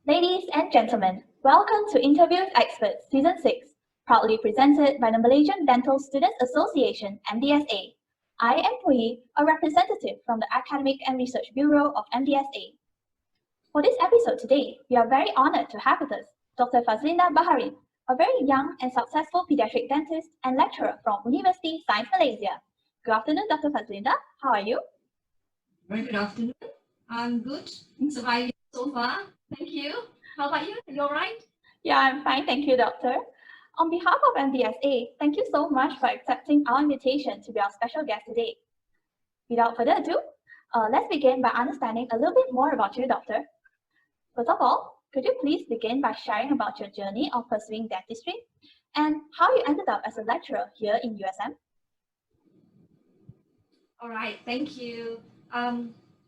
Ladies and gentlemen, welcome to Interview with Experts Season 6, proudly presented by the Malaysian Dental Students Association (MDSA). I am Pui, a representative from the Academic and Research Bureau of MDSA. For this episode today, we are very honored to have with us Dr. Fadzlinda Baharin, a very young and successful pediatric dentist and lecturer from Universiti Sains Malaysia. Good afternoon, Dr. Fadzlinda. How are you? Very good afternoon. I'm good. Surviving so far. Thank you. How about you? You all right? Yeah, I'm fine. Thank you, Doctor. On behalf of MDSA, thank you so much for accepting our invitation to be our special guest today. Without further ado, let's begin by understanding a little bit more about you, Doctor. First of all, could you please begin by sharing about your journey of pursuing dentistry and how you ended up as a lecturer here in USM? All right. Thank you.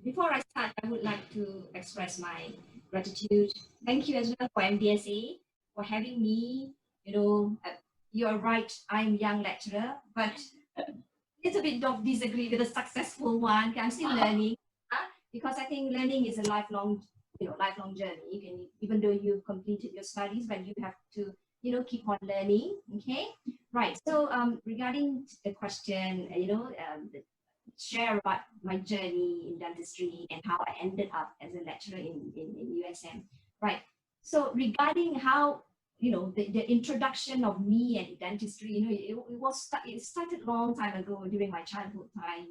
Before I start, I would like to express my gratitude. Thank you as well for MDSA for having me. You're right. I'm a young lecturer, but a little bit of disagree with the successful one. I'm still learning because I think learning is a lifelong journey. You can, even though you've completed your studies, but you have to, keep on learning. Okay, right. So regarding the question, share about my journey in dentistry and how I ended up as a lecturer in USM. Right. So regarding how the introduction of me and dentistry, it started a long time ago during my childhood time.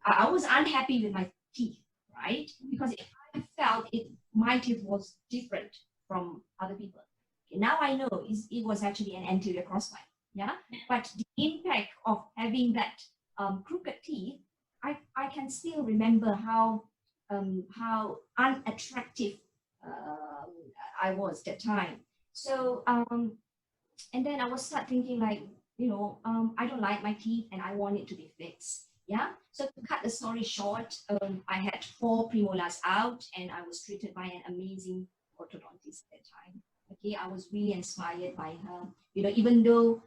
I was unhappy with my teeth, right? Because I felt my teeth was different from other people. Okay, now I know it was actually an anterior crossbite. Yeah, but the impact of having that crooked teeth, I can still remember how unattractive I was that time. So and then I was start thinking like, I don't like my teeth and I want it to be fixed. Yeah. So to cut the story short, I had 4 premolars out and I was treated by an amazing orthodontist at that time. Okay, I was really inspired by her. Even though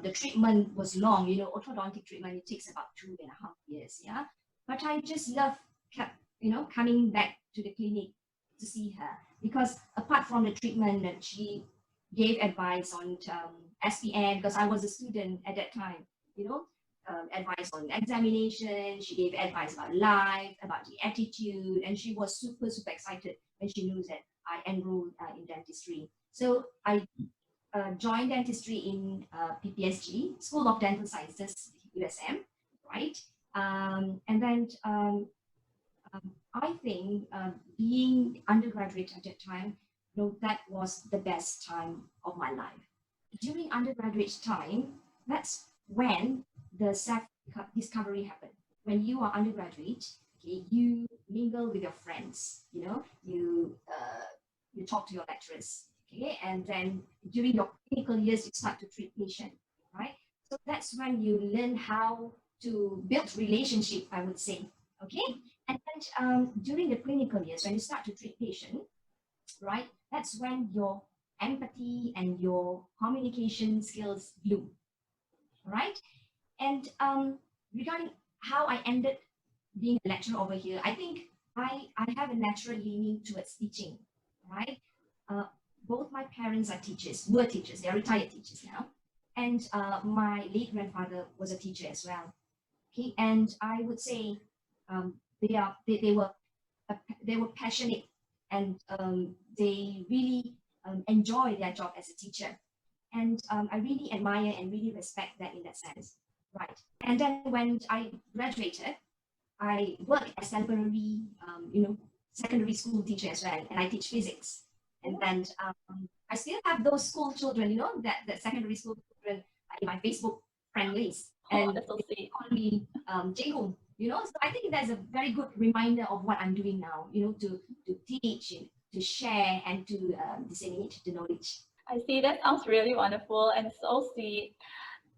the treatment was long, orthodontic treatment, it takes about 2.5 years. Yeah. But I just kept coming back to the clinic to see her because apart from the treatment that she gave advice on SPM, because I was a student at that time, advice on examination. She gave advice about life, about the attitude, and she was super, super excited when she knew that I enrolled in dentistry. So I joined dentistry in PPSG, School of Dental Sciences, USM, right? And then I think being undergraduate at that time, that was the best time of my life. During undergraduate time, that's when the self-discovery happened. When you are undergraduate, okay, you mingle with your friends, you talk to your lecturers, okay, and then during your clinical years, you start to treat patients, right? So that's when you learn how to build relationship, I would say, okay. And then during the clinical years, when you start to treat patient, right, that's when your empathy and your communication skills bloom, right? And regarding how I ended being a lecturer over here, I think I have a natural leaning towards teaching, right? Both my parents were teachers, they're retired teachers now. And my late grandfather was a teacher as well. Okay, and I would say they were passionate and they really enjoy their job as a teacher. And I really admire and really respect that in that sense. Right. And then when I graduated, I worked as temporary, secondary school teacher as well, and I teach physics. And then I still have those school children, that secondary school children in my Facebook friend list. And That's so they call me Jehong, So I think that's a very good reminder of what I'm doing now, to teach, to share, and to disseminate the knowledge. I see. That sounds really wonderful and so sweet.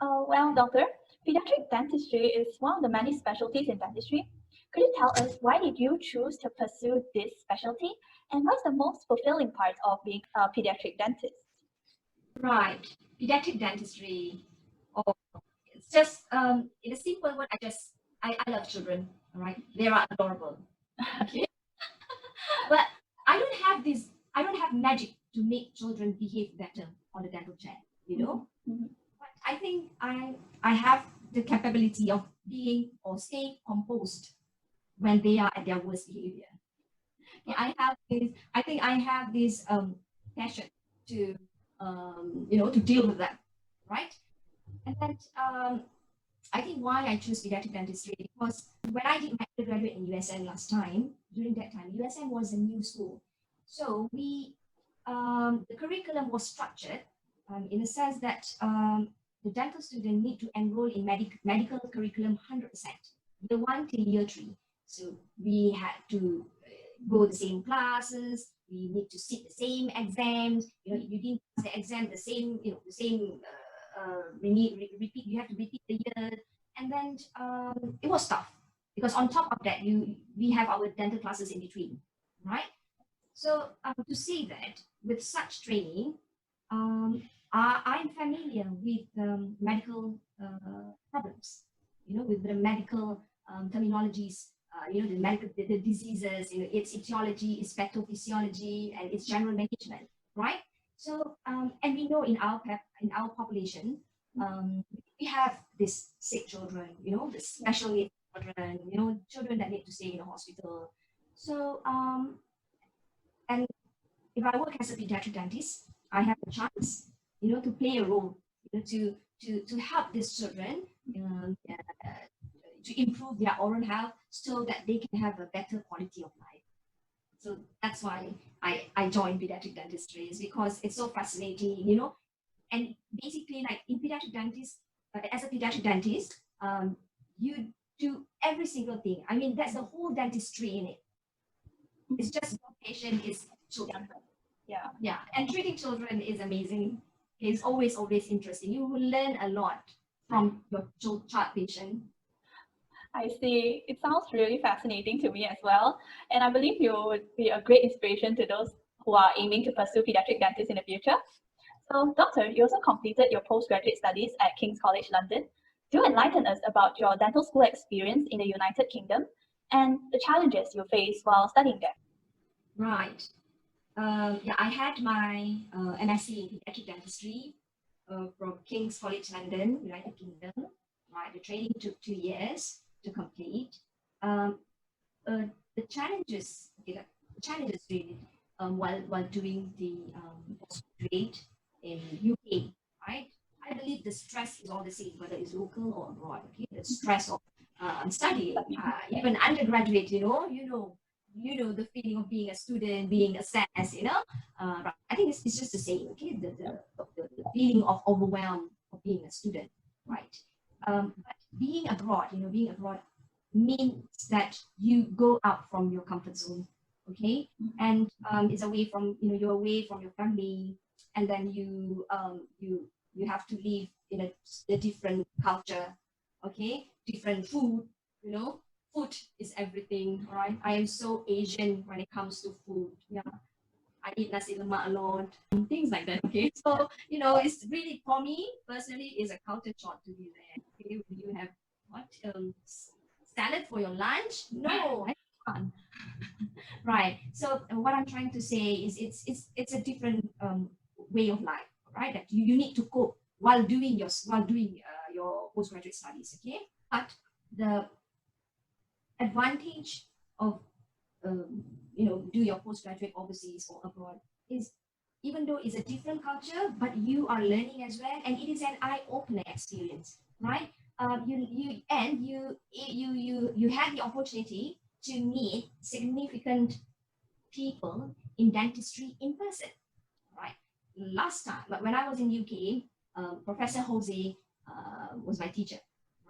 Well, Doctor, pediatric dentistry is one of the many specialties in dentistry. Could you tell us why did you choose to pursue this specialty, and what's the most fulfilling part of being a pediatric dentist? Right, pediatric dentistry. Oh, it's just in a simple word, I love children. All right, they are adorable. Okay, but I don't have magic to make children behave better on the dental chair, you know. Mhm. But I think I have the capability of being or staying composed when they are at their worst behavior. Yeah, I think I have this passion to to deal with that, right? And then I think why I choose pediatric dentistry because when I did my undergraduate in USN last time, during that time, USN was a new school, so the curriculum was structured in the sense that the dental student need to enroll in medical curriculum 100%, year one till year three. So we had to go the same classes. We need to sit the same exams. You know, you didn't pass the exam the same, the same. Repeat. You have to repeat the year, and then it was tough because on top of that, we have our dental classes in between, right? So to say that with such training, I'm familiar with medical problems, with the medical terminologies, the diseases, its etiology, its pathophysiology, and its general management, right? So, and we know in our population, we have these sick children, the special needs children, children that need to stay in a hospital. So, and if I work as a pediatric dentist, I have a chance, to play a role, to help these children to improve their oral health so that they can have a better quality of life. So that's why I joined pediatric dentistry, is because it's so fascinating, and basically like in pediatric dentist, as a pediatric dentist, you do every single thing. I mean, that's the whole dentistry in it. It's just your patient is children. Yeah, and treating children is amazing. It's always interesting. You will learn a lot from your child patient. I see. It sounds really fascinating to me as well. And I believe you would be a great inspiration to those who are aiming to pursue pediatric dentists in the future. So, Doctor, you also completed your postgraduate studies at King's College London. Do enlighten us about your dental school experience in the United Kingdom and the challenges you faced while studying there. Right. Yeah, I had my MSc in pediatric dentistry from King's College London, United Kingdom. Right, the training took 2 years to complete. The challenges, really, while doing the postgraduate in UK, right? I believe the stress is all the same, whether it's local or abroad. Okay, the stress of studying, even undergraduate, the feeling of being a student, being assessed, right. I think it's just the same, okay, the feeling of overwhelm of being a student, right? But being abroad, means that you go out from your comfort zone, okay, and it's away from, you're away from your family, and then you have to live in a different culture, okay, different food, food is everything, right? I am so Asian when it comes to food. Yeah, I eat nasi lemak a lot, things like that. Okay, so it's really, for me personally, is a culture shock to be there. Okay, you have what salad for your lunch? No, I can't. Right. So what I'm trying to say is it's a different way of life, right? That you need to cope while doing your postgraduate studies. Okay, but the advantage of do your postgraduate overseas or abroad is, even though it's a different culture, but you are learning as well, and it is an eye-opener experience, right? You had the opportunity to meet significant people in dentistry in person, right? Last time, but when I was in UK, Professor Jose was my teacher,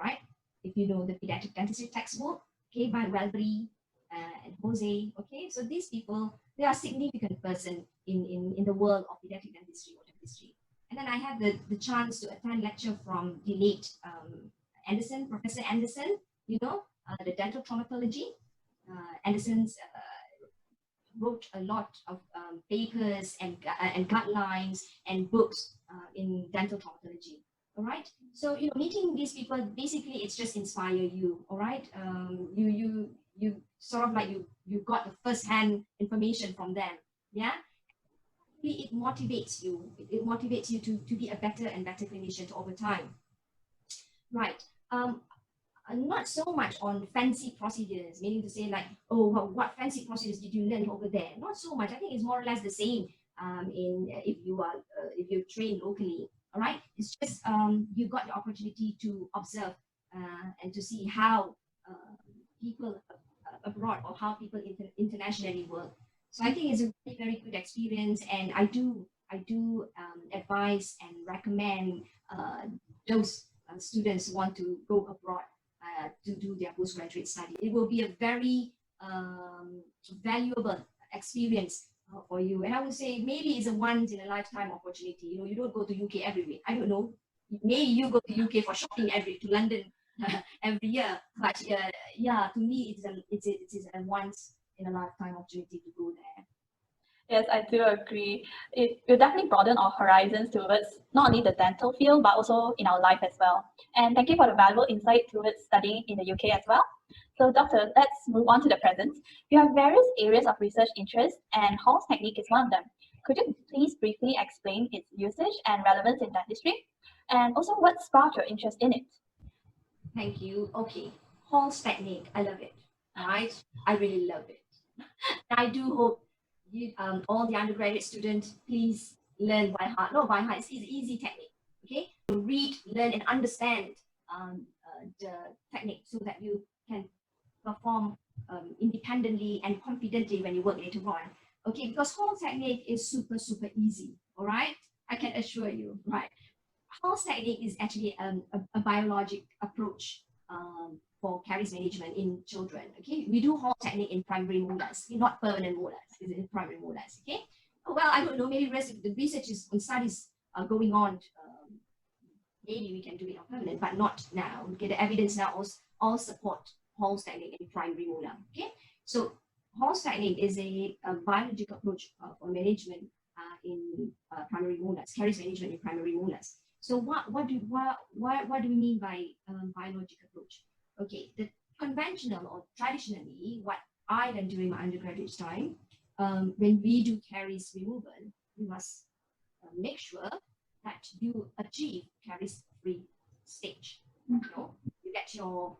right? If you know the pediatric dentistry textbook, okay, by Welbury and Jose, okay, so these people, they are significant person in the world of pediatric dentistry or dentistry. And then I had the chance to attend lecture from the late Anderson, Professor Anderson, the dental traumatology. Anderson's wrote a lot of papers and guidelines and books in dental traumatology. All right. So meeting these people, basically, it's just inspire you. All right. you sort of like you got the first-hand information from them. Yeah, it motivates you. It motivates you to be a better and better clinician over time. Right. Not so much on fancy procedures, meaning to say like, oh, well, what fancy procedures did you learn over there? Not so much. I think it's more or less the same in if you're trained locally. All right. It's just you got the opportunity to observe and to see how people abroad or how people internationally work. So I think it's a very, very good experience, and I do advise and recommend those students who want to go abroad to do their postgraduate study. It will be a very valuable experience for you, and I would say maybe it's a once in a lifetime opportunity. You know, you don't go to UK every week. I don't know. Maybe you go to UK for shopping to London every year, but yeah, to me it's a once in a lifetime opportunity to go there. Yes, I do agree. It will definitely broaden our horizons towards not only the dental field, but also in our life as well. And thank you for the valuable insight towards studying in the UK as well. So, Doctor, let's move on to the present. You have various areas of research interest, and Hall's technique is one of them. Could you please briefly explain its usage and relevance in dentistry? And also, what sparked your interest in it? Thank you. Okay, Hall's technique, I love it. Right, I really love it. I do hope you, all the undergraduate students, please learn by heart. No, by heart, it's easy technique. Okay, to read, learn, and understand the technique so that you can perform independently and confidently when you work later on. Okay, because Hall's technique is super easy. All right, I can assure you. Right, Hall's technique is actually a biologic approach for caries management in children. Okay, we do Hall technique in primary molars, not permanent molars, is in primary molars. Okay, well, I don't know, maybe the research is on studies are going on. Maybe we can do it on permanent, but not now. Okay, the evidence now all support Hall's technique in primary molar. Okay, so Hall's technique is a biologic approach for management in primary molars, caries management in primary molars. So what do we mean by biologic approach? Okay, the conventional or traditionally, what I learned during my undergraduate time, when we do caries removal, you must make sure that you achieve caries-free stage. You know, you get your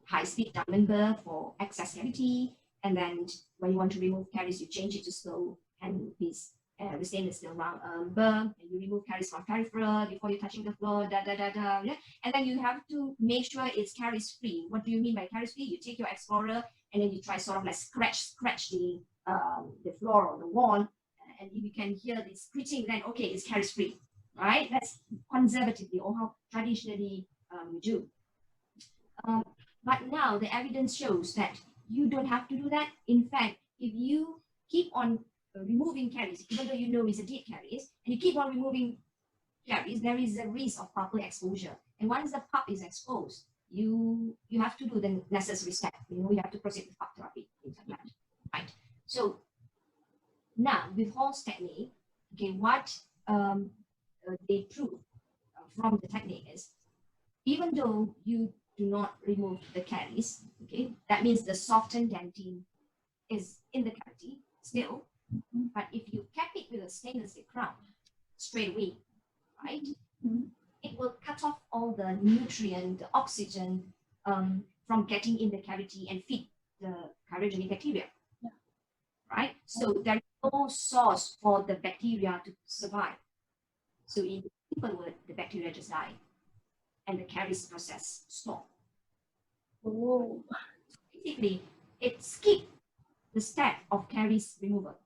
high-speed diamond burr for excess cavity, and then when you want to remove caries, you change it to slow handpiece. The stainless steel round burr, and you remove caries from peripheral before you're touching the floor, yeah? And then you have to make sure it's caries free. What do you mean by caries free? You take your explorer and then you try sort of like scratch the floor or the wall, and if you can hear the screeching, then okay, it's caries free, right? That's conservatively or how traditionally we do. But now the evidence shows that you don't have to do that. In fact, if you keep on removing caries, even though you know it's a deep caries, and you keep on removing caries, there is a risk of pulpal exposure. And once the pulp is exposed, you have to do the necessary step. You know, you have to proceed with pulp therapy, things like that, right? So now with Hall's technique, okay, what they prove from the technique is, even though you do not remove the caries, okay, that means the softened dentine is in the cavity still. But if you cap it with a stainless steel crown straight away, right, it will cut off all the nutrient, the oxygen from getting in the cavity and feed the cheirogenous bacteria, right? So there is no source for the bacteria to survive. So in simple word, the bacteria just die, and the caries process stop. Oh. Basically, it skips the step of caries removal.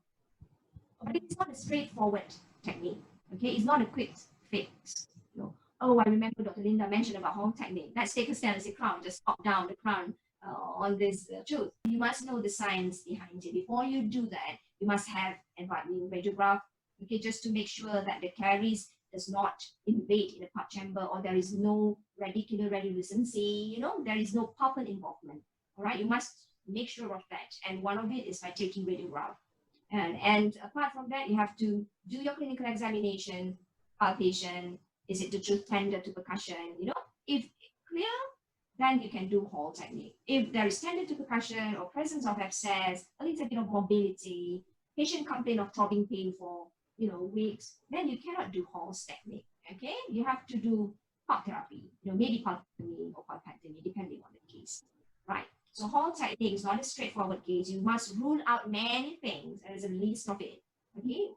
But it's not a straightforward technique. Okay, it's not a quick fix. You know, oh, I remember Dr. Linda mentioned about Hall technique. Let's take a stainless steel crown, just pop down the crown on this tooth. You must know the science behind it. Before you do that, you must have environmental radiograph, okay, just to make sure that the caries does not invade in the pulp chamber, or there is no radicular radiolucency, you know, there is no pulpal involvement. All right, you must make sure of that. And one of it is by taking radiograph. And apart from that, you have to do your clinical examination, palpation, is it the tooth tender to percussion, you know, if clear, then you can do Hall technique. If there is tendon to percussion or presence of abscess, a little bit of mobility, patient complain of throbbing pain for weeks, then you cannot do Hall's technique. Okay, you have to do pulp therapy, maybe pulpotomy or pulpectomy, depending on the case, right? So Hall technique is not a straightforward case. You must rule out many things as a list of it. Okay,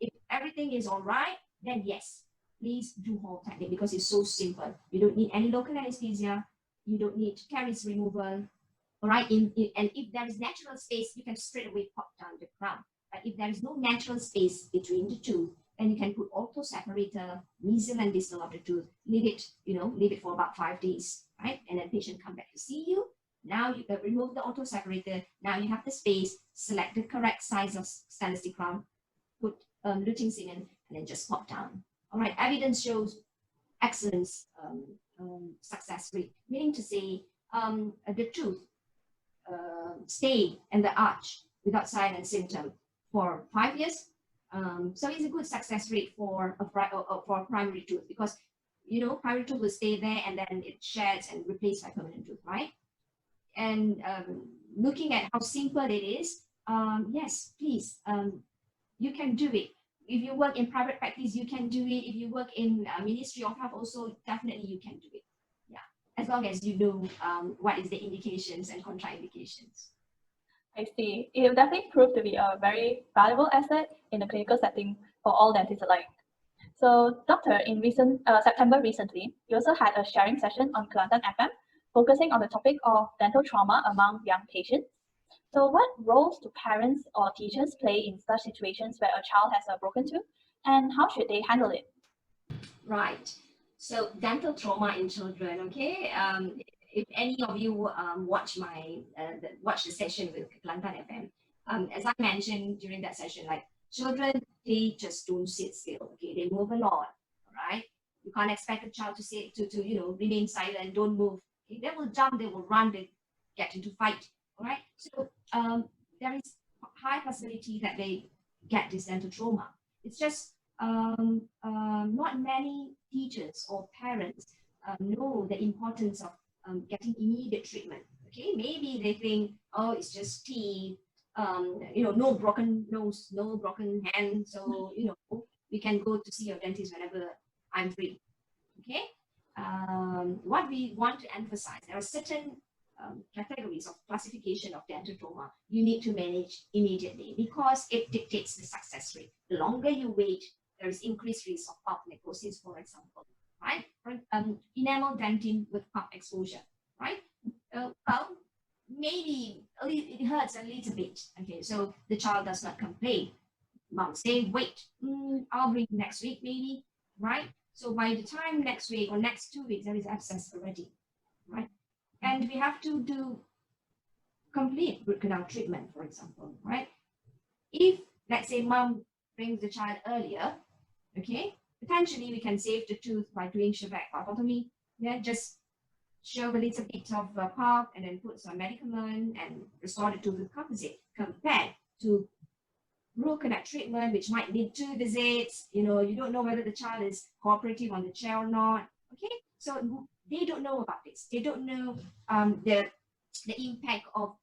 if everything is all right, then yes, please do Hall technique because it's so simple. You don't need any local anesthesia. You don't need caries removal. All right, and if there is natural space, you can straight away pop down the crown. But if there is no natural space between the two, then you can put ortho separator, mesial and distal of the tooth, leave it for about 5 days, right? And then patient come back to see you. Now you can remove the ortho separator. Now you have the space, select the correct size of stainless steel crown, put lutein cement, and then just pop down. All right, evidence shows excellent success rate, meaning to say the tooth stay in the arch without sign and symptom for 5 years. So it's a good success rate for a primary tooth because primary tooth will stay there and then it sheds and replaced by permanent tooth, right? And looking at how simple it is, yes, please, you can do it. If you work in private practice, you can do it. If you work in Ministry of Health, also definitely you can do it. Yeah, as long as you know what is the indications and contraindications. I see. It will definitely prove to be a very valuable asset in the clinical setting for all dentists alike. So, Doctor, in September recently, you also had a sharing session on Kelantan FM, focusing on the topic of dental trauma among young patients. So, what roles do parents or teachers play in such situations where a child has a broken tooth, and how should they handle it? Right. So, dental trauma in children. Okay. If any of you watch the session with Kelantan FM, as I mentioned during that session, like children, they just don't sit still. Okay, they move a lot. All right, you can't expect a child to remain silent, don't move. Okay? They will jump, they will run, they get into fight. All right, so there is high possibility that they get this dental trauma. It's just not many teachers or parents know the importance of getting immediate treatment. Okay, maybe they think, oh, it's just teeth, no broken nose, no broken hand, so we can go to see your dentist whenever I'm free. Okay, what we want to emphasize, there are certain categories of classification of dental trauma you need to manage immediately because it dictates the success rate. The longer you wait, there is increased risk of pulp necrosis, for example, right? Enamel dentin with pulp exposure, right? Well, maybe it hurts a little bit. Okay, so the child does not complain. Mom say, wait, I'll bring next week maybe, right? So by the time next week or next 2 weeks, there is abscess already, right? And we have to do complete root canal treatment, for example, right? If, let's say, mom brings the child earlier, okay, potentially we can save the tooth by doing shellac pulpotomy. Yeah, just shove a little bit of pulp and then put some medicament and restore the tooth with composite, compared to root canal treatment, which might need 2 visits. You don't know whether the child is cooperative on the chair or not. Okay, so they don't know about this. They don't know the impact of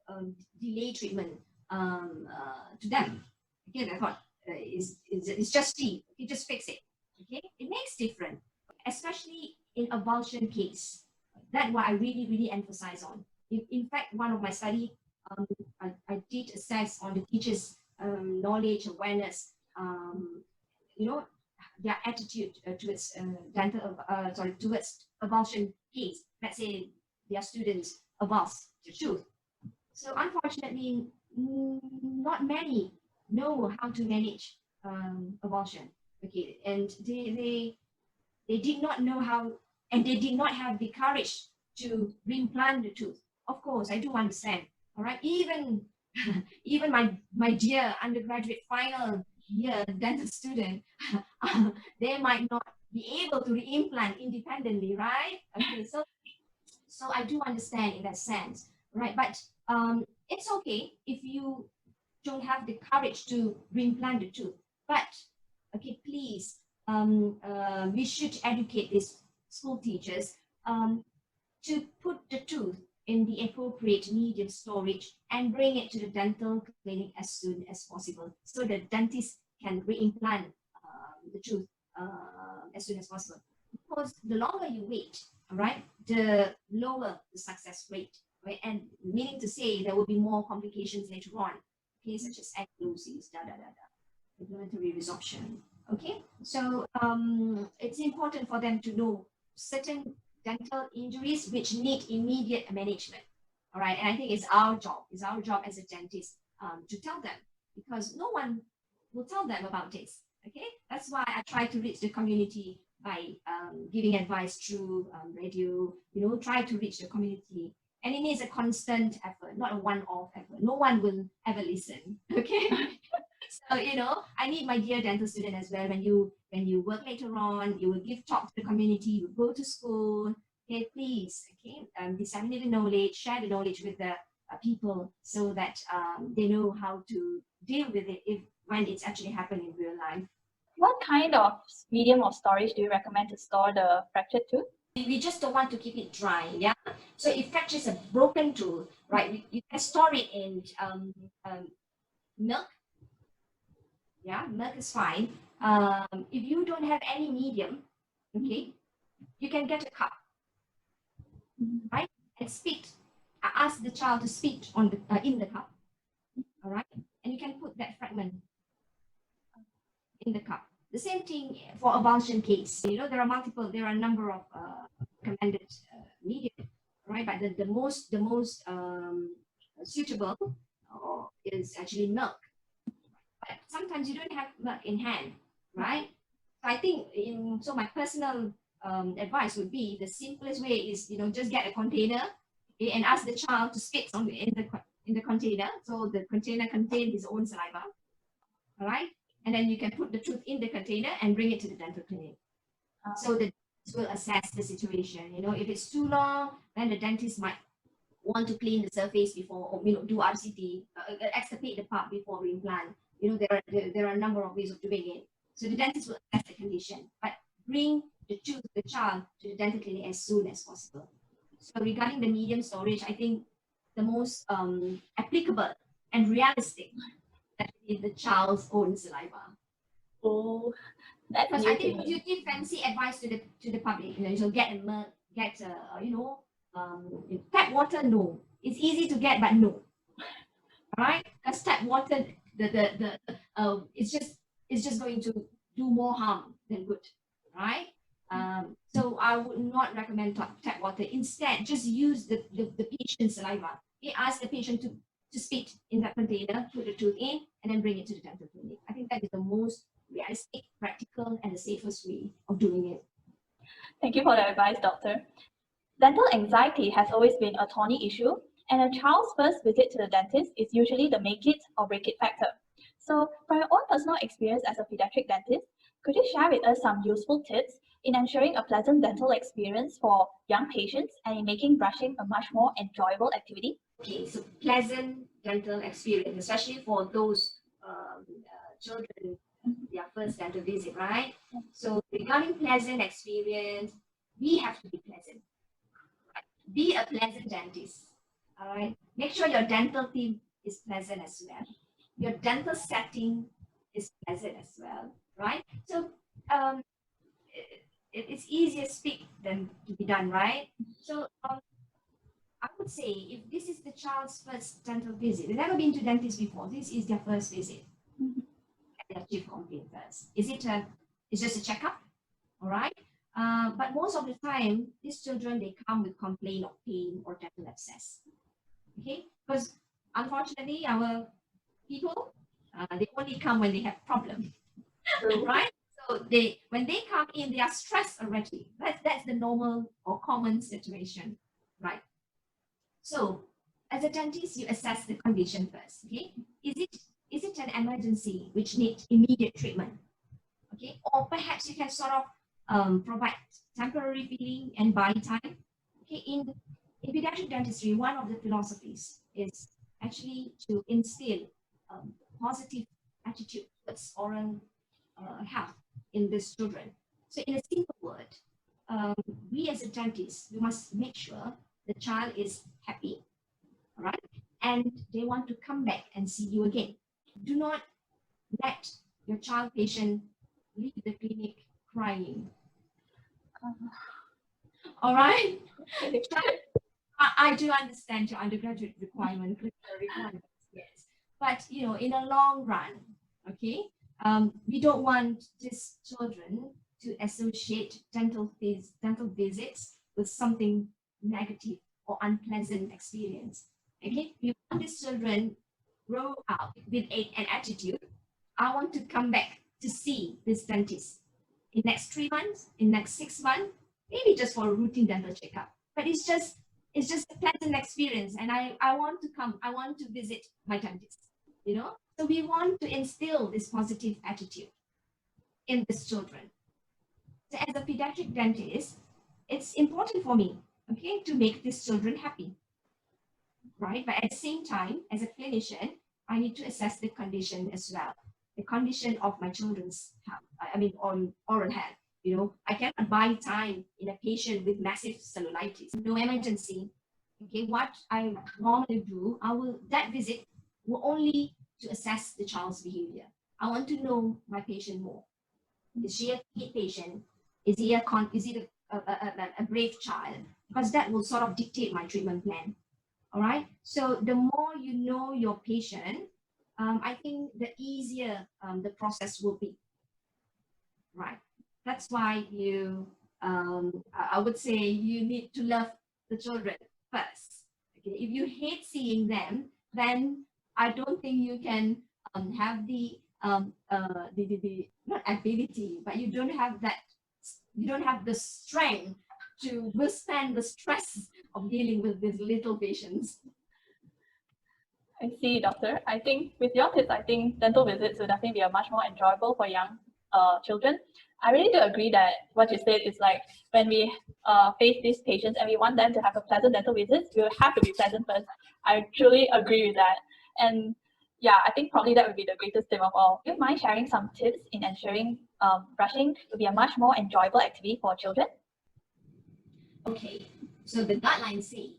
delay treatment to them. Again, I thought it's just teeth. You just fix it. Okay, it makes difference, especially in avulsion case. That's what I really, really emphasize on. In fact, one of my study, I did assess on the teachers' knowledge, awareness, their attitude towards towards avulsion case. Let's say their students avulse the tooth. So unfortunately, not many know how to manage avulsion. Okay, and they did not know how, and they did not have the courage to reimplant the tooth. Of course, I do understand. All right, even my dear undergraduate final year dental student, they might not be able to reimplant independently, right? Okay, so I do understand in that sense, right? But it's okay if you don't have the courage to reimplant the tooth. But okay, please, we should educate these school teachers. to put the tooth in the appropriate medium storage and bring it to the dental clinic as soon as possible, so the dentist can reimplant the tooth as soon as possible. Because the longer you wait, all right, the lower the success rate, right? And meaning to say there will be more complications later on, okay, such as ankylosing, inflammatory resorption. Okay, so it's important for them to know certain dental injuries which need immediate management. All right, and I think it's our job as a dentist to tell them, because no one will tell them about this. Okay, that's why I try to reach the community by giving advice through radio. Try to reach the community, and it needs a constant effort, not a one-off effort. No one will ever listen. Okay. So, I need my dear dental student as well. When you work later on, you will give talk to the community, you go to school. Okay, please, okay, disseminate the knowledge, share the knowledge with the people, so that they know how to deal with it when it's actually happening in real life. What kind of medium of storage do you recommend to store the fractured tooth? We just don't want to keep it dry, yeah. So if fractures a broken tooth, right, you can store it in milk. Yeah, milk is fine. If you don't have any medium, okay, you can get a cup, right, and spit. Ask the child to spit on the in the cup, all right, and you can put that fragment in the cup. The same thing for avulsion case. There are a number of recommended medium, right? But the most suitable is actually milk. But sometimes you don't have milk in hand, right? So I think so my personal advice would be, the simplest way is just get a container, okay, and ask the child to spit in the container. So the container contains his own saliva, all right? And then you can put the tooth in the container and bring it to the dental clinic. So the dentist will assess the situation. If it's too long, then the dentist might want to clean the surface before, or do RCT, extirpate the part before reimplant. There are a number of ways of doing it. So the dentist will assess the condition, but bring the child to the dental clinic as soon as possible. So regarding the medium storage, I think the most applicable and realistic is the child's own saliva. Oh, that's Because new I to think me. you give fancy advice to the public. You'll get tap water. No, it's easy to get, but no. All right, because tap water, it's just going to do more harm than good, right? So I would not recommend tap water. Instead, just use the patient's saliva. Ask the patient to spit in that container, put the tooth in, and then bring it to the dental clinic. I think that is the most realistic, practical, and the safest way of doing it. Thank you for the advice, doctor. Dental anxiety has always been a thorny issue, and a child's first visit to the dentist is usually the make it or break it factor. So, from your own personal experience as a pediatric dentist, could you share with us some useful tips in ensuring a pleasant dental experience for young patients and in making brushing a much more enjoyable activity? Okay, so pleasant dental experience, especially for those children, their first dental visit, right? So regarding pleasant experience, we have to be pleasant. Right? Be a pleasant dentist. All right. Make sure your dental team is pleasant as well. Your dental setting is pleasant as well, right? So it's easier speak than to be done, right? So I would say, if this is the child's first dental visit, they've never been to dentist before, this is their first visit. Their chief complaint first. It's just a checkup, all right? But most of the time, these children, they come with complaint of pain or dental abscess, okay? Because unfortunately, our people, they only come when they have problem, right? So when they come in, they are stressed already. That's the normal or common situation, right? So as a dentist, you assess the condition first, okay? Is it an emergency which needs immediate treatment, okay? Or perhaps you can sort of provide temporary feeding and buy time, okay? In pediatric dentistry, one of the philosophies is actually to instill positive attitude towards oral health in these children. So in a simple word, we as a dentist, we must make sure the child is happy, all right? And they want to come back and see you again. Do not let your child patient leave the clinic crying. All right? I do understand your undergraduate requirement, clinical requirements, yes. But in a long run, okay, we don't want these children to associate dental visits with something negative or unpleasant experience. Okay, we want these children grow up with an attitude. I want to come back to see this dentist in next 3 months, in next 6 months, maybe just for a routine dental checkup. But it's just a pleasant experience, and I want to come. I want to visit my dentist. So we want to instill this positive attitude in these children. So as a pediatric dentist, it's important for me, okay, to make these children happy, right? But at the same time, as a clinician, I need to assess the condition as well, the condition of my children's health. On oral health. I cannot buy time in a patient with massive cellulitis, no emergency. Okay, what I normally do, that visit will only to assess the child's behavior. I want to know my patient more. Is she a kid patient? Is he a brave child? Because that will sort of dictate my treatment plan. All right. So the more you know your patient, I think the easier the process will be. Right. That's why I would say you need to love the children first. Okay. If you hate seeing them, then I don't think you can have the not ability, but you don't have the strength to withstand the stress of dealing with these little patients. I see, doctor. I think with your tips, I think dental visits will definitely be much more enjoyable for young children. I really do agree that what you said is like when we face these patients and we want them to have a pleasant dental visit, we will have to be pleasant first. I truly agree with that. And yeah, I think probably that would be the greatest tip of all. Do you mind sharing some tips in ensuring brushing will be a much more enjoyable activity for children? Okay, so the guideline says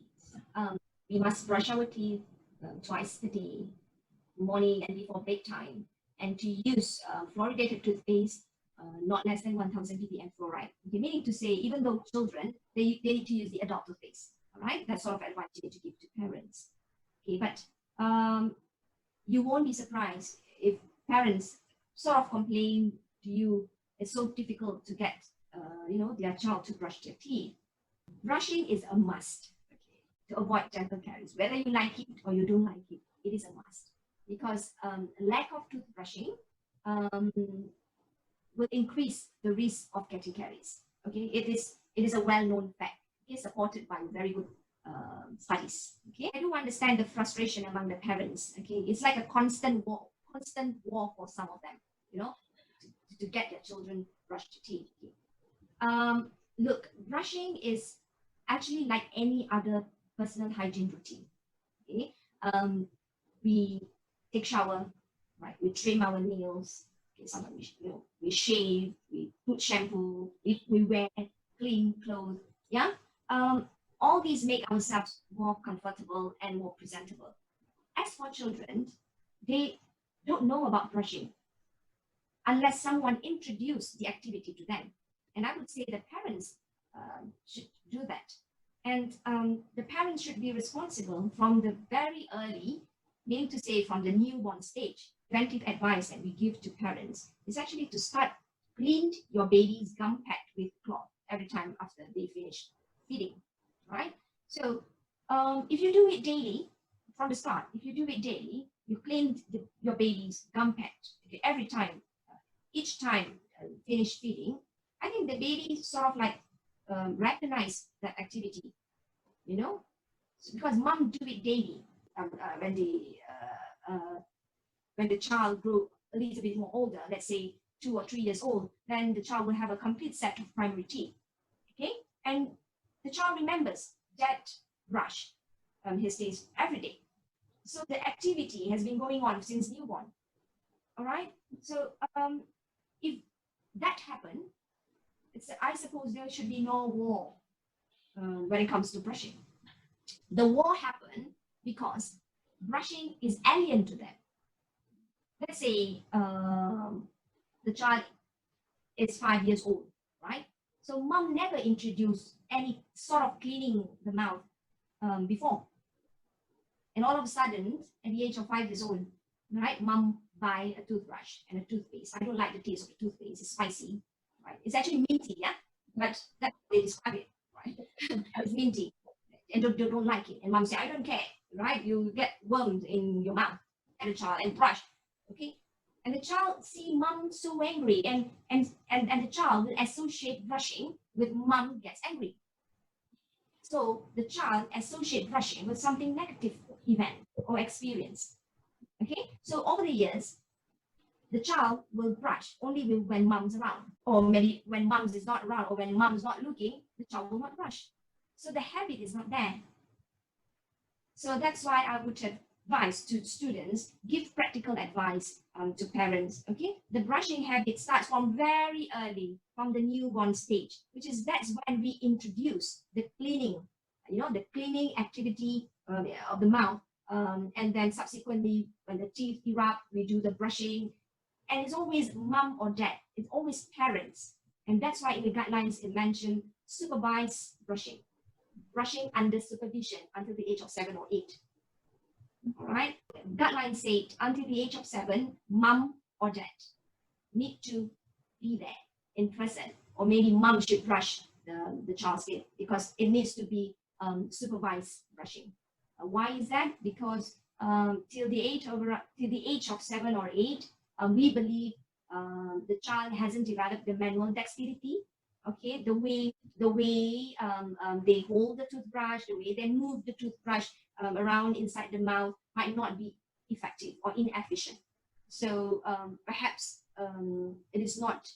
we must brush our teeth twice a day, morning and before bedtime, and to use fluoridated toothpaste not less than 1000 ppm fluoride. Okay, meaning to say, even though children, they need to use the adult toothpaste. All right, that's sort of advice you need to give to parents. Okay, but you won't be surprised if parents sort of complain to you it's so difficult to get their child to brush their teeth. Brushing is a must, okay, to avoid dental caries. Whether you like it or you don't like it, it is a must, because lack of toothbrushing will increase the risk of getting caries. Okay, it is a well-known fact. Okay, supported by very good studies. Okay, I do understand the frustration among the parents. Okay, it's like a constant war for some of them. To get their children brushed teeth. Okay. Look, brushing is actually like any other personal hygiene routine. Okay, we take shower, right? We trim our nails. Okay, sometimes we shave, we put shampoo, we wear clean clothes. Yeah. All these make ourselves more comfortable and more presentable. As for children, they don't know about brushing unless someone introduced the activity to them. And I would say that parents should do that. And the parents should be responsible from the very early, meaning to say from the newborn stage. Preventive advice that we give to parents is actually to start clean your baby's gum pad with cloth every time after they finish feeding, right? So if you do it daily, from the start, if you do it daily, you clean your baby's gum pad, okay, every time, each time finish feeding, I think the baby sort of like recognize that activity, because mom do it daily. When the child grew a little bit more older, let's say 2 or 3 years old, then the child will have a complete set of primary teeth. Okay, and the child remembers that brush his teeth every day. So the activity has been going on since newborn. All right. So if that happened, I suppose there should be no war when it comes to brushing. The war happened because brushing is alien to them. Let's say the child is 5 years old, right? So mom never introduced any sort of cleaning the mouth before. And all of a sudden, at the age of 5 years old, right, mom buy a toothbrush and a toothpaste. I don't like the taste of the toothpaste. It's spicy, right? It's actually minty, yeah? But that's how they describe it, right? It's minty. And don't like it. And mom say, I don't care, right? You get worms in your mouth and the child and brush, okay? And the child see mom so angry and the child will associate brushing with mom gets angry. So the child associate brushing with something negative event or experience. Okay, so over the years, the child will brush only when mom's around, or maybe when mom's is not around, or when mom's not looking, the child will not brush. So the habit is not there. So that's why I would advise to students, give practical advice to parents. Okay, the brushing habit starts from very early, from the newborn stage, that's when we introduce the cleaning, the cleaning activity of the mouth. And then subsequently, when the teeth erupt, we do the brushing. And it's always mom or dad. It's always parents. And that's why in the guidelines it mentioned supervised brushing. Brushing under supervision until the age of 7 or 8. All right? Guidelines say until the age of 7, mom or dad need to be there in present. Or maybe mom should brush the child's teeth because it needs to be supervised brushing. Why is that? Because till the age of 7 or 8, we believe the child hasn't developed the manual dexterity. Okay, the way they hold the toothbrush, the way they move the toothbrush around inside the mouth might not be effective or inefficient. So perhaps it is not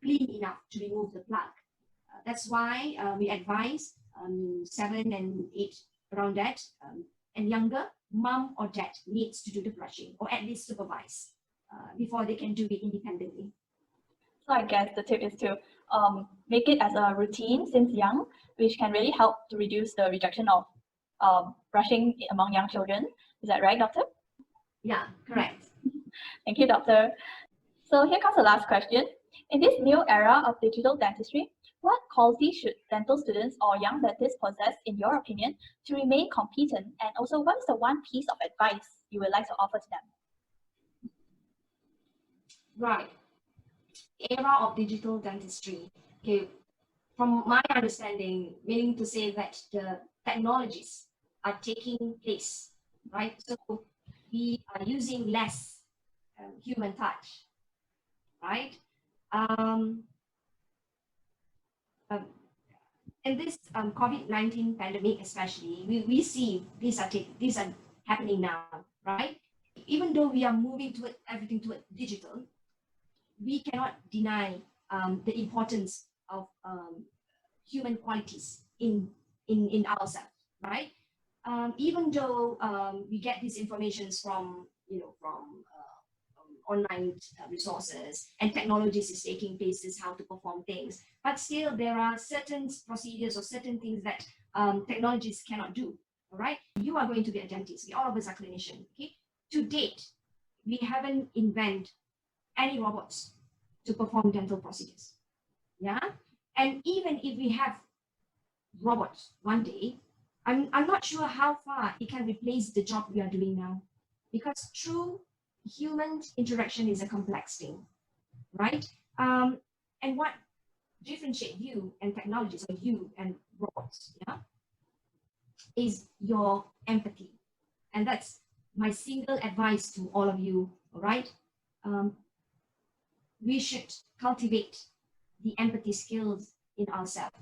clean enough to remove the plug. That's why we advise 7 and 8 around that, and younger, mom or dad needs to do the brushing or at least supervise before they can do it independently. So I guess the tip is to make it as a routine since young, which can really help to reduce the rejection of brushing among young children. Is that right, doctor? Yeah, correct. Thank you, doctor. So here comes the last question. In this new era of digital dentistry, what qualities should dental students or young dentists possess, in your opinion, to remain competent? And also, what is the one piece of advice you would like to offer to them? Right. Era of digital dentistry. Okay. From my understanding, meaning to say that the technologies are taking place, right? So we are using less human touch, right? In this COVID-19 pandemic, especially, we see these are happening now, right? Even though we are moving toward everything toward digital, we cannot deny the importance of human qualities in ourselves, right? Even though we get these informations from online resources and technologies is taking places how to perform things, but still there are certain procedures or certain things that technologies cannot do. All right, you are going to be a dentist. We all of us are clinicians. Okay, to date, we haven't invented any robots to perform dental procedures. Yeah, and even if we have robots one day, I'm not sure how far it can replace the job we are doing now, because true human interaction is a complex thing, right? And what differentiates you and technologies, or you and robots, yeah, is your empathy. And that's my single advice to all of you, all right? We should cultivate the empathy skills in ourselves,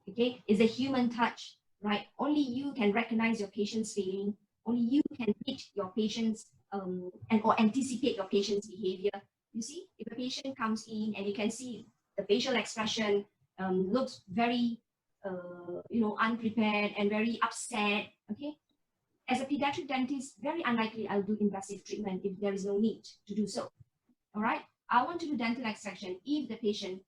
okay? It's a human touch, right? Only you can recognize your patient's feeling. Only you can read your patient's or anticipate your patient's behavior. You see, if a patient comes in and you can see the facial expression looks very, unprepared and very upset, okay? As a pediatric dentist, very unlikely I'll do invasive treatment if there is no need to do so, all right? I want to do dental extraction if the patient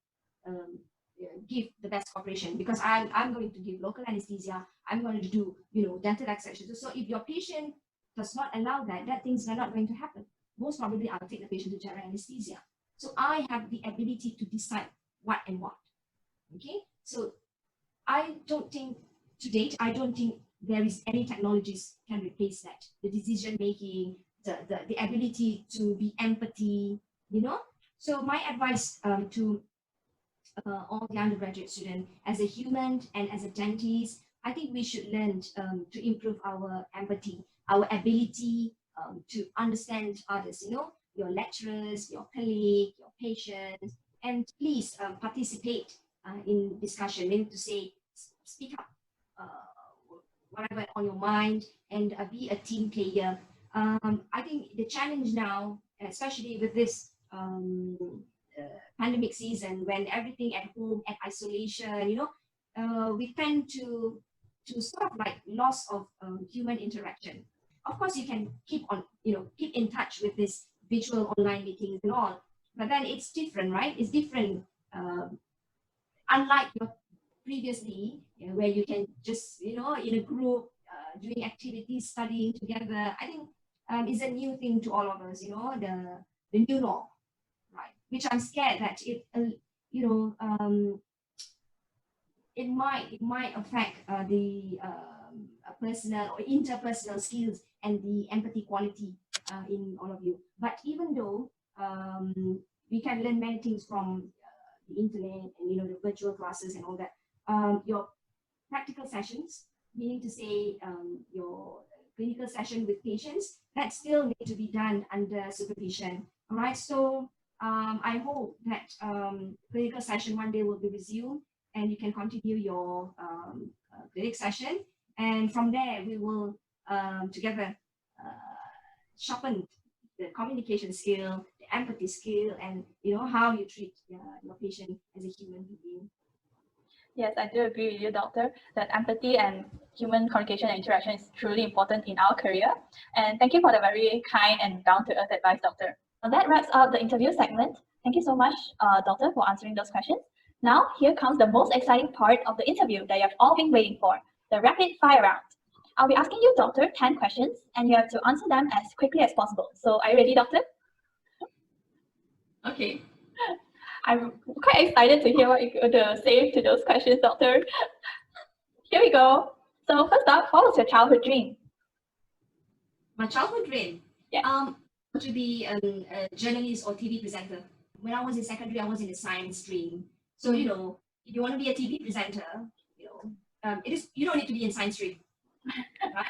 give the best cooperation, because I'm going to give local anesthesia. I'm going to do dental extraction. So if your patient does not allow that things are not going to happen. Most probably, I'll take the patient to general anesthesia. So I have the ability to decide what and what. Okay, so I don't think to date, I don't think there is any technologies can replace that. The decision making, the ability to be empathy, So my advice to all the undergraduate students, as a human and as a dentist, I think we should learn to improve our empathy, our ability to understand others, your lecturers, your colleague, your patients, and please participate in discussion, meaning to say, speak up, whatever on your mind, and be a team player. I think the challenge now, especially with this pandemic season, when everything at home and isolation, we tend to sort of like loss of human interaction. Of course, you can keep in touch with this visual online meetings and all, but then it's different, right? It's different. Unlike your previously, where you can just, in a group, doing activities, studying together. I think it's a new thing to all of us, the new norm, right? Which I'm scared that it might affect the personal or interpersonal skills and the empathy quality in all of you. But even though we can learn many things from the internet and the virtual classes and all that, your practical sessions, meaning to say your clinical session with patients, that still need to be done under supervision. All right, so I hope that clinical session one day will be resumed and you can continue your clinic session, and from there we will together sharpen the communication skill, the empathy skill, and how you treat your patient as a human being. Yes, I do agree with you, Doctor, that empathy and human communication and interaction is truly important in our career. And thank you for the very kind and down-to-earth advice, Doctor. Well, that wraps up the interview segment. Thank you so much, Doctor, for answering those questions. Now, here comes the most exciting part of the interview that you have all been waiting for, the rapid fire round. I'll be asking you, Doctor, 10 questions, and you have to answer them as quickly as possible. So are you ready, Doctor? Okay. I'm quite excited to hear what you're going to say to those questions, Doctor. Here we go. So first up, what was your childhood dream? My childhood dream? Yeah. To be a journalist or TV presenter. When I was in secondary, I was in the science stream. So, if you want to be a TV presenter, you don't need to be in science stream. Right? I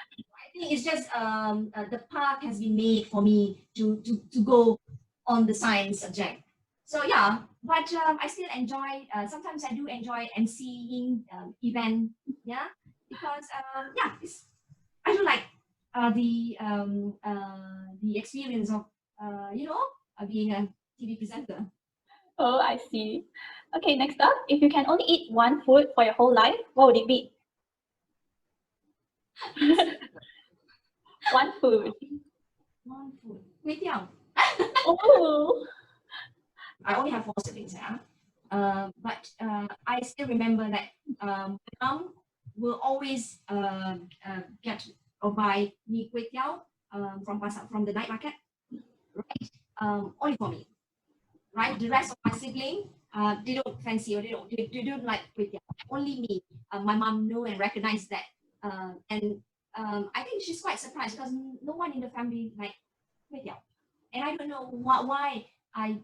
think it's just the path has been made for me to go on the science subject. So yeah, but I still enjoy, sometimes I do enjoy emceeing event, yeah, because I do like the experience of being a TV presenter. Oh, I see. Okay, next up, if you can only eat one food for your whole life, what would it be? One food. One food. Kway teow. Oh. I only have 4 siblings, yeah. But I still remember that my mom will always get or buy me kway teow from the night market, right? Only for me, right? The rest of my siblings, they don't fancy or they don't like kway teow. Only me. My mom knew and recognized that, and I think she's quite surprised because no one in the family like kway teow, and I don't know why I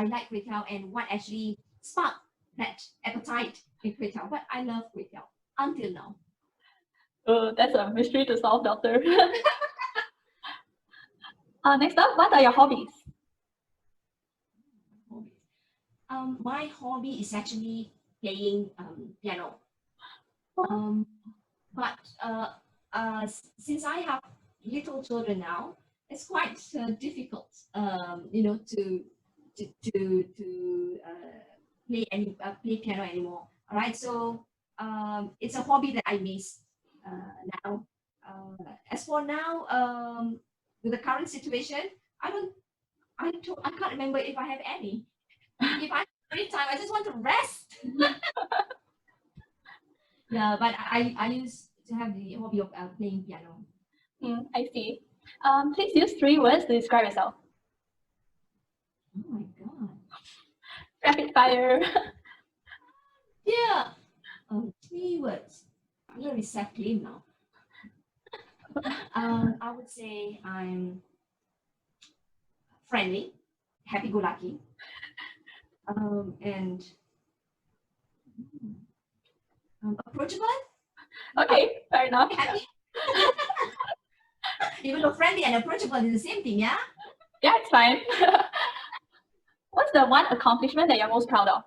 like kway teow and what actually sparked that appetite in kway teow. But I love kway teow until now. Oh, that's a mystery to solve, Doctor. Next up, what are your hobbies? My hobby is actually playing piano. But since I have little children now, it's quite difficult, to play piano anymore. All right, so it's a hobby that I miss now. As for now, with the current situation, I can't remember if I have any. If I have free time, I just want to rest. Yeah, but I used to have the hobby of playing piano. I see. Please use 3 words to describe yourself. Oh my god. Rapid fire. Yeah. 3 words. I'm gonna be self-claimed now. I would say I'm friendly, happy-go-lucky, and approachable. Okay, fair enough. Happy. Even though friendly and approachable is the same thing, yeah. Yeah, it's fine. What's the one accomplishment that you're most proud of?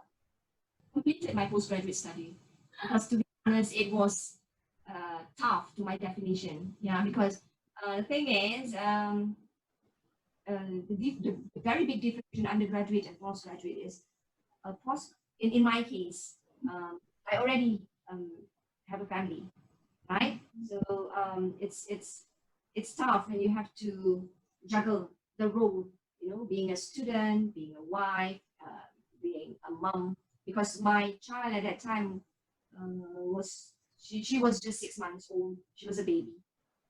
Completed my postgraduate study because, to be honest, it was tough to my definition. Yeah, because the thing is, the very big difference between undergraduate and postgraduate is in my case, I already have a family, right? So it's tough when you have to juggle the role, being a student, being a wife, being a mom, because my child at that time she was just 6 months old. She was a baby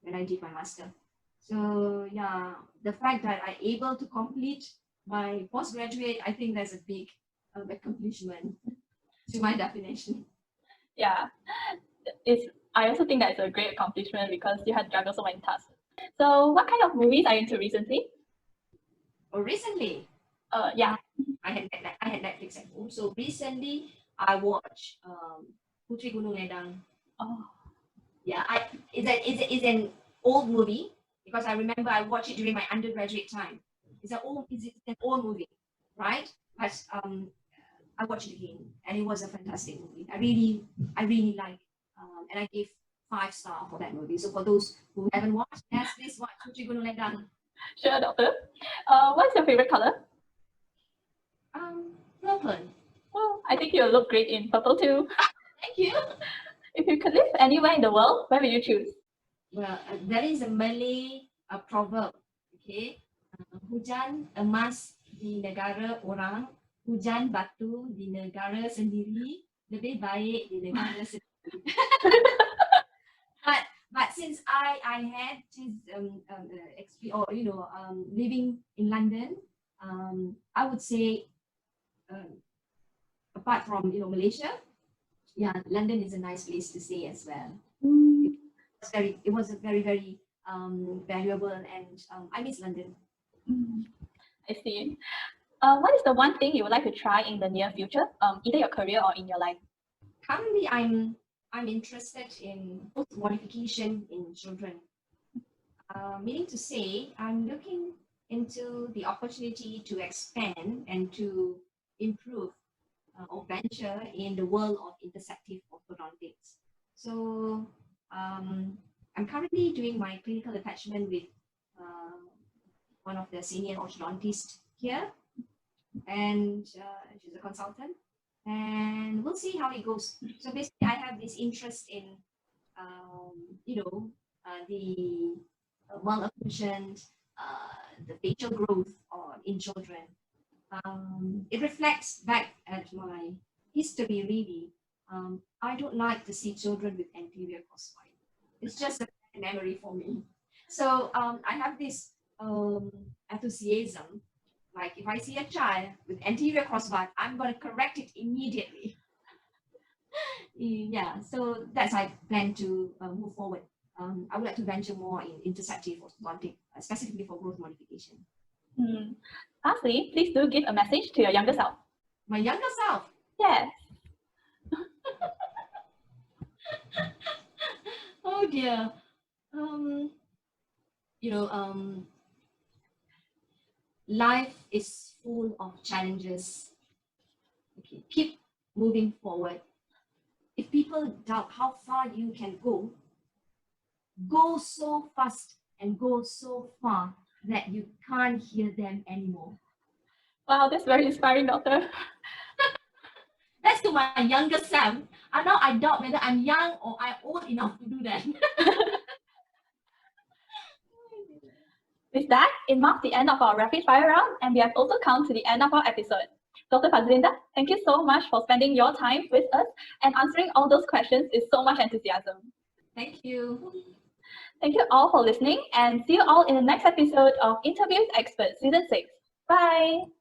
when I did my master. So yeah, the fact that I able to complete my postgraduate, I think that's a big accomplishment to my definition. Yeah, I also think that's a great accomplishment because you had to juggle so many tasks. So, what kind of movies are you into recently? Or recently, Yeah. I had Netflix at home. So recently, I watched Putri Gunung Ledang. Oh, Yeah, it's an old movie because I remember I watched it during my undergraduate time. It's an old movie, right? But I watched it again, and it was a fantastic movie. I really like, and I gave 5 stars for that movie. So for those who haven't watched, yes, please watch Putri Gunung Ledang. sure, doctor. What's your favorite color? Purple. Oh, I think you'll look great in purple too. Thank you. If you could live anywhere in the world, where would you choose? Well, that is a Malay proverb. Okay, hujan emas di negara orang, hujan batu di negara sendiri, lebih baik di negara sendiri. but since I had this living in London, I would say apart from Malaysia, yeah, London is a nice place to stay as well. It was a very valuable, and I miss London. I see. What is the one thing you would like to try in the near future, either your career or in your life? Currently, I'm interested in post modification in children. Meaning to say, I'm looking into the opportunity to expand and to improve or venture in the world of intersective orthodontics. So I'm currently doing my clinical attachment with one of the senior orthodontists here, and she's a consultant, and we'll see how it goes. So basically, I have this interest in, the malocclusions, the facial growth in children. It reflects back at my history, really. I don't like to see children with anterior crossbite. It's just a bad memory for me. So I have this enthusiasm. Like if I see a child with anterior crossbite, I'm going to correct it immediately. Yeah, so that's how I plan to move forward. I would like to venture more in intersective orthodontic, specifically for growth modification. Lastly, please do give a message to your younger self. My younger self? Yes. Oh dear. Life is full of challenges. Okay, keep moving forward. If people doubt how far you can go so fast and go so far that you can't hear them anymore. Wow, that's very inspiring, doctor. That's to my younger self. And now I doubt whether I'm young or I'm old enough to do that. With that, it marks the end of our rapid fire round, and we have also come to the end of our episode. Dr. Fadzlinda, thank you so much for spending your time with us and answering all those questions with so much enthusiasm. Thank you. Thank you all for listening and see you all in the next episode of Interviews Experts Season 6. Bye!